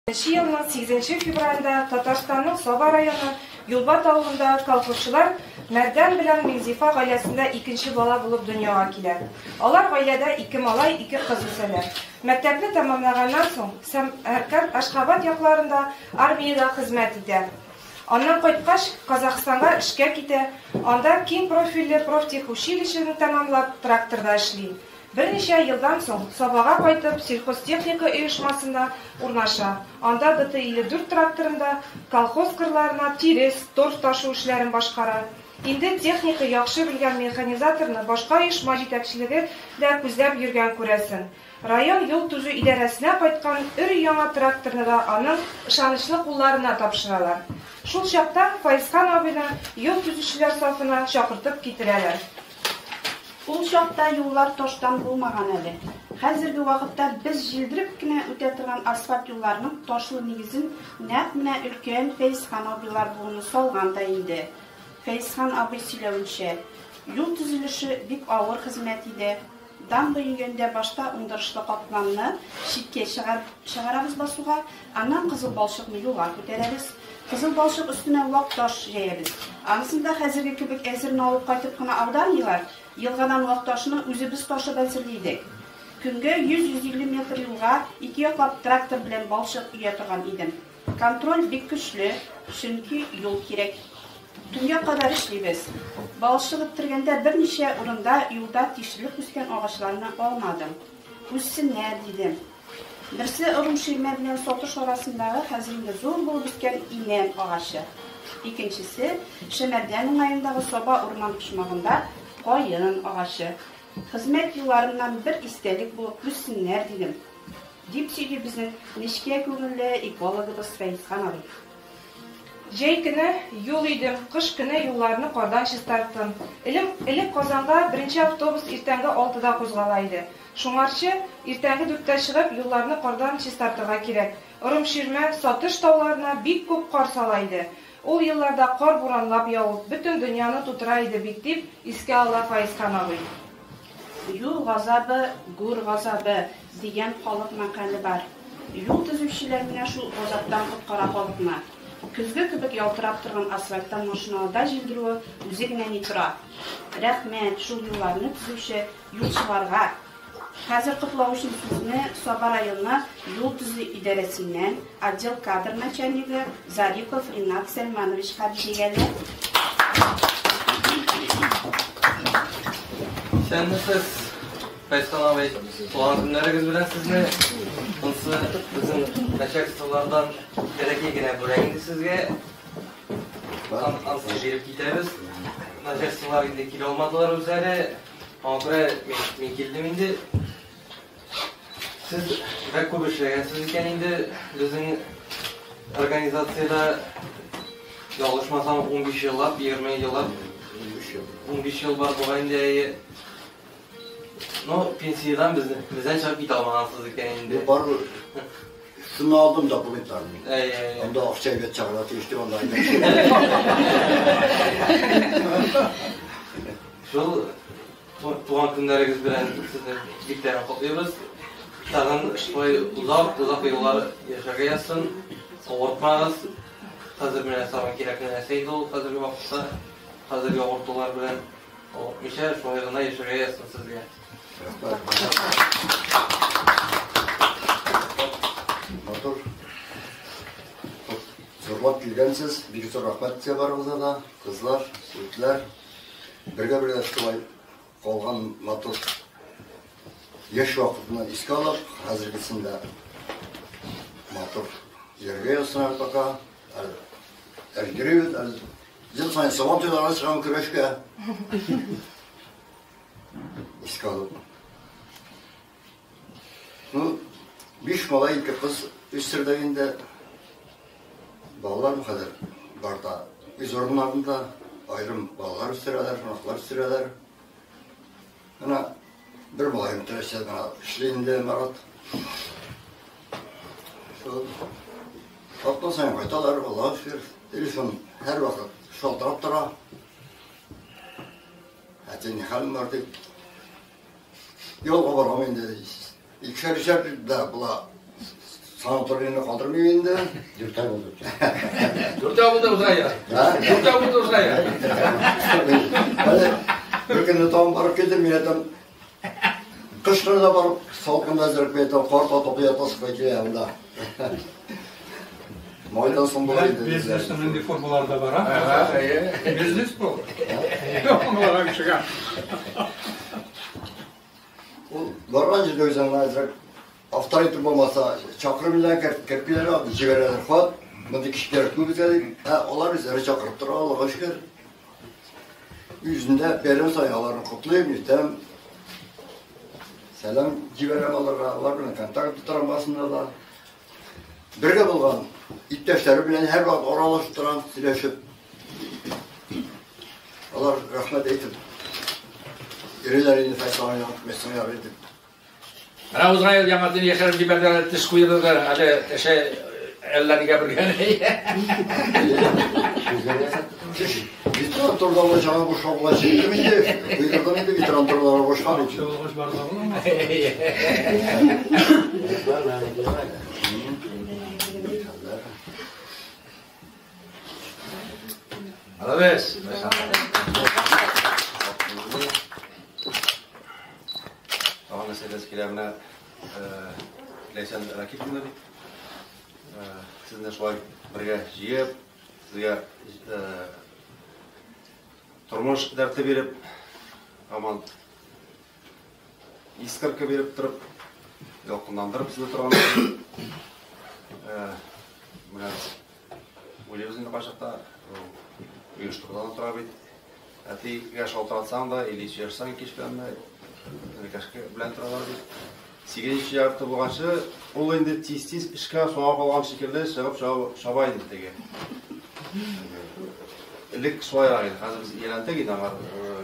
Yılının 8 fevralında Tatarstan'ın Soba rayonu Yulbat avlunda kalkışçılar Merdan bilen Minzifa ailesinde ikinci bala bulup dünyaya kiler. Onlar ailede 2 malay, 2 kız üseler. Mektepni tamamlagandan soň Semerkant Aşgabat yaklarında armiyada hizmet eder. Ondan qaytkaç Kazakstan'a işe kite, onda keng profilli профтехучилищені tamamlap traktorda işleydi. Bir neçe yıldan soň Sobaga qaytıp sельхозтехника uyuşmasında urnaşa. Onda DT-54 traktorunda kolxoz kırlarına tires, torf taşıu işlerini başkara. Indi texnika yaxşı bilgen mexanizatorni başka uyuşma yetekçiligi de күзләп yürgen күрәсен. Rayon yol tuzu idaresine qaytkan ür-яңа traktorni da anın ышанычлы kullarına tapşıralar. Şul çakta Faizхан abini yol tüzüşçüler safına çakırtıp getireler. Ул чакта юллар таштан булмаган әле. Хәзерге вакытта без җилдереп кенә үтә торган асфальт юлларның ташлы нигезен нәкъ менә өлкән Фәйзхан абыйлар буны салган да инде. Фәйзхан абый сөйләвенчә, юл төзелеше бик авыр хезмәт иде. Дамба йөгәндә башта уңдырышлы катламны читкә чыгарабыз басуга, аннан кызыл балчыкны юлга күтәрәбез. Кызыл балчык өстенә вак таш җәябез. Анысында хәзерге кебек әзерне алып кайтып кына аудармыйлар. Елгадан вак ташны үзебез ташып әзерлидек. Көнгә 100-150 метр юлга 2 яклап трактор белән балчык үя торган идем. Контроль бик көчле, чөнки юл кирәк. Төнья кадәр эшлибез. Балчык иттергәндә берничә урында юлда тишелеп үскән агачларны алмадым. Үссеннәр дидем. Берсе Урумширмә белән Сотыш арасындагы хәзерге зур булып үскән имән агачы. Икенчесе Шәмәрдән уңаендагы Соба урман почмагында кайын агачы. Хезмәт юлларыннан бер истәлек булып үссеннәр дидем. Дип сөйли безнең нечкә күңелле экологыбыз Фәйзхан абый. Җәй көне юл идем, кыш көне юлларны кардан чистарттым. Элек Казанга беренче автобус иртәнге 6-да кузгала иде. Шуңарчы иртәнге 4-тә чыгып юлларны кардан чистартырга кирәк. Урумширмә, Сатыш тауларына бик күп кар сала иде. Ул елларда кар буранлап явып, бөтен дөньяны тутыра иде бит дип искә ала Фәйзхан абый. Юл газабы, гүр газабы дигән халык мәкале бар. Юл төзүчеләр менә шул газаптан коткара халыкны. Көзгө кебек ялтырап торган асфальттан машиналарда җилдерүе үзе генә ни тора. Рәхмәт шул юлларны төзүче юлчыларга. Хәзер котлау өчен сезне Соба районы юл төзү идарәсеннән отдел кадр начальнигы Зарипов Ринат Сәлманович хәбәр. Сәннесез Фәйзхан абый, туган көннәрегез белән сезне онсы безнең начальстволардан кирәкле генә бүләк инде сезгә. Ансы биреп китәбез. Начальстволар инде килә алмадылар үзләре. Аңгыра мин килдем инде. Siz bek күп эшләгәнсез икән инде безнең организациядә ялгышмасам 15 еллап, 20 еллап, 15 ел бар булган инде. Но пенсиядан bizden чыгып китә алмагансыз икән инде. Бар. Шуны алдым документларны. Анда акчага чыгара тиеште анда. Шул туган көннәрегез белән сезне бик тә котлыйбыз. Тагын шулай узак юллар яшәргә язсын. Авыртмагыз. Хәзер менә сагын кирәкле нәрсә иде ул хәзерге вакытта. Хәзерге авыртулар белән мишә шулай гына яшәргә язсын сезгә. Мотор. Зурлап килгәнсез, бик зур рәхмәт сезгә барыгызга да, кызлар, егетләр. Бергә шулай калган мотор яшь вакытыннан искә алып, хәзергесендә мотор җиргә ясына пока. Әлгерәү, җил сайын саван туйларына чыгам көрәшкә. Искә алып. Ну, 5 малай, 2 кыз үстердәгендә балалар хәзер барда. Үз орыннарында айрым балалар үстерәләр, шунаклар үстерәләр. Ана bir malay müteşekkir işleyinde Marat. Şu hatta sen kaytalar Allah'a şükür. Telefon her vakit şaltırıp dura. Hatta ne halim vardı. Yol var ama indi. İkişer de bula санаторийны калтырмый инде, 4 ай болду. 4 ай болду узая. 4 ай болду узая. Bir gün tam barıp geldim yine tam kışlarda barıp salkında zırhbeyten karta toplayata sıkıcı yanında. Maydan son bulaydı. Biznesinin de formularda var ha. Biznes bu. Onlara çıkar. Varıncı dövsen lazım. Avtoriter olmasa çakırımdan kerpileri aldı, ciğerler falan. Bunu kişiler kubizledik. Onlar bizleri çakırıp durar, Allah'a şükür. Yüzünde benim sayılarını kutlayayım istem. Selam ciğerler alırlar bile kontak tutamasında da. Birge bulgan, ittişleri bilen her vakit oralaştıran, sileşip. Allah rahmet eylesin. İrilerini feslanı yapmasını yaraydı. Ana Uzayel jamadın yaşarım giberler tiş kuyruğu hadi şey ellerini gebergen. Biz trantorda olacağına boş olacak mıydı? Kuyruğdan indi bir trantorlara boş var için. Hoş bardağı ama. Alabes. Ağın meselesi kilemine leysen rakip dinledik. Sizinle şolay birge jiyip, sizge turmuş derti berip, aman iskirke berip turup, yolkunlandırıp sizi turganlar. Mine oylabız indi kaçakta uyuşturdan tura bit. Ati yaş altıralsan da, eli içersen keşfenme, kaşke bilen turalar bit. 8 jartı bolganчы ул инде тиз-тиз ишке соңга калган шекелде чыгып шабайды теге. Элек шулай айды. Хәзер без еләнтек иде, аңар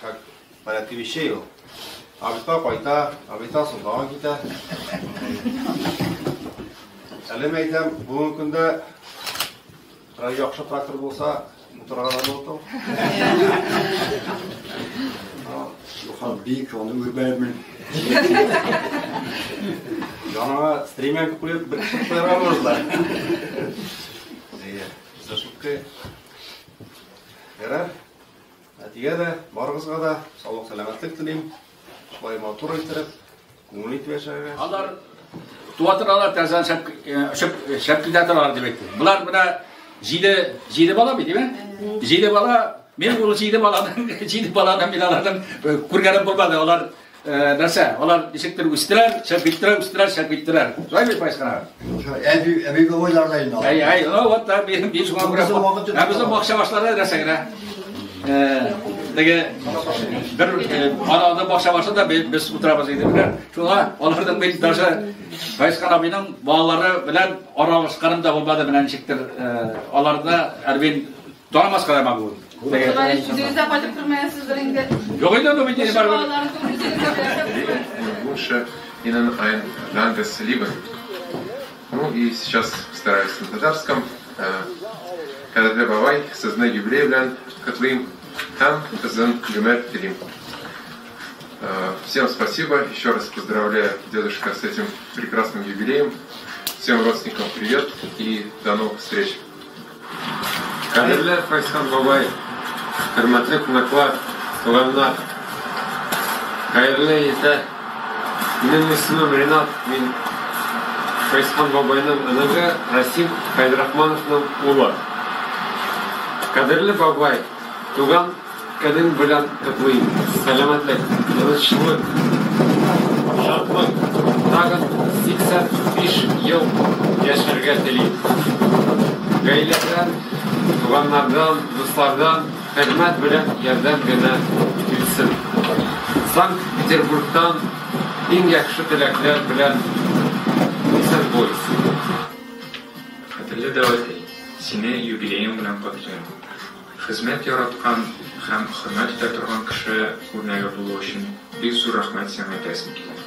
как порядке вещей ул. Абита кайта, абита соңга китә. Әле мәйтәм, бүгенге көндә яхшы трактор булса, моторлар булды. Şuhan büyük onu ürbermin. Yanıma strimyanka koyup bir kişi koyamazlar. Zашутка. Yarar. Atiga da, barg'izga da sog'lik salomatlik tilayim. Shulay motor aytirib, ko'ngil yetib yashayver. Onlar tuvatırlar tezden şep giderler demekti. Bunlar buna jide bala mı değil mi? Jide bala, benim oğlu jide baladan bilalardan kurganım bulmadı. Onlar narsa, onlar dişektir üstüler, şep bittiler. Şöyle bir payskana. Evi oylardayım. Ay, o hatta bir şuna bırak. Bizim bakşavaşlara narsa gene. Dege bir arada bakşa varsa da biz oturabız ediyorlar. Şuna onlardan bir darsa Bayskan abinin bağları bilen aralaşkanım da olmadı bilen şektir. Onlarda erbin donamaz kadar mı bu? Yüzünüze batıp durmayasızlarında. Yok öyle mi? Лучше in ein Landes lieben. Ну и сейчас стараюсь на татарском. Когда бабай созна юбилей блин, котлым там кызын гюмер телим. Всем спасибо, еще раз поздравляю дедушка с этим прекрасным юбилеем. Всем родственникам привет и до новых встреч. Kadirler Fayskan Babay, hürmetli konuklar, tuğanlar, hayırlı ise, benim ismim Renat, ben Fayskan Babay'ın anıgı Rasim Haydrahmanov'ın oğlu. Kadirli Babay, tuğan kadın bilen kutlayın, selametlik, yılışlık, şartlık, tağın 85 yıl yaşarga dileyim. Gayletler, tuğanlardan, dostlardan, hürmet bilen yerden gene bilsin. Sankt-Peterburg'dan en yakşı dilekler bilen insan boyusu. Qadrli Davatay, seni yubileyim bilan qutlayman. Xizmat yaratgan ham hurmat eta turgan kishi o'rnaga bo'lish uchun bek zo'r rahmat sen aytasan kerak.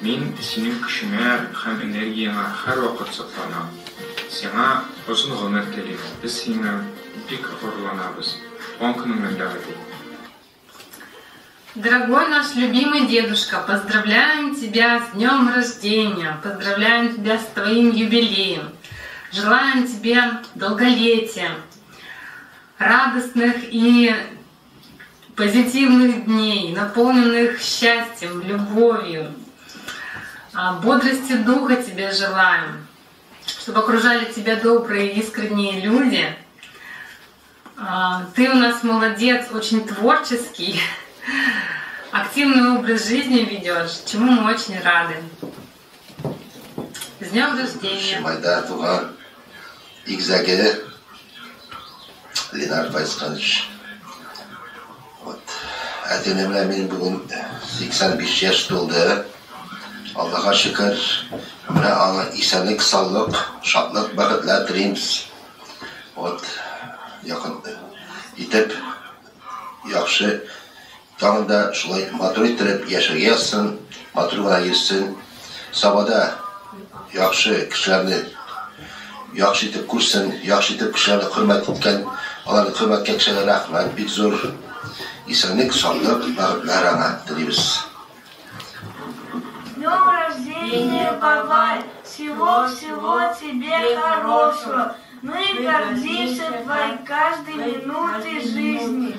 Men sening kuchingga ham energiyangga har vaqt so'zlanaman. Sana uzun umr tilayman. Biz senga bek hurlanamiz. Tuğan kuningdan Davatay. Дорогой наш любимый дедушка, поздравляем тебя с днем рождения, поздравляем тебя с твоим юбилеем, желаем тебе долголетия, радостных и позитивных дней, наполненных счастьем, любовью, бодрости духа тебе желаем, чтобы окружали тебя добрые, искренние люди. Ты у нас молодец, очень творческий, активный образ жизни ведешь, чему мы очень рады. С днем рождения! Ленар Байсканыч. Әтенемле мен бүгін 85 яш толды. Аллаға шүкір. Менә аңа исәнлек, саулык, шатлык, бәхетләр теләйбез. Якын итеп, яхшы тагында шулай матур итеп яшәргә язсын, матур гына йөрсен. Сабада яхшы кешеләрне яхшы итеп күрсен, яхшы итеп кешеләрне хөрмәт иткән, аларны хөрмәткә кешеләр рәхмәт, бик зур исәнлек, саулык, бәхетләр аңа теләйбез. Днем рождения, Бабай! Всего-всего тебе хорошего! Мы гордимся твоей каждой минутой жизни!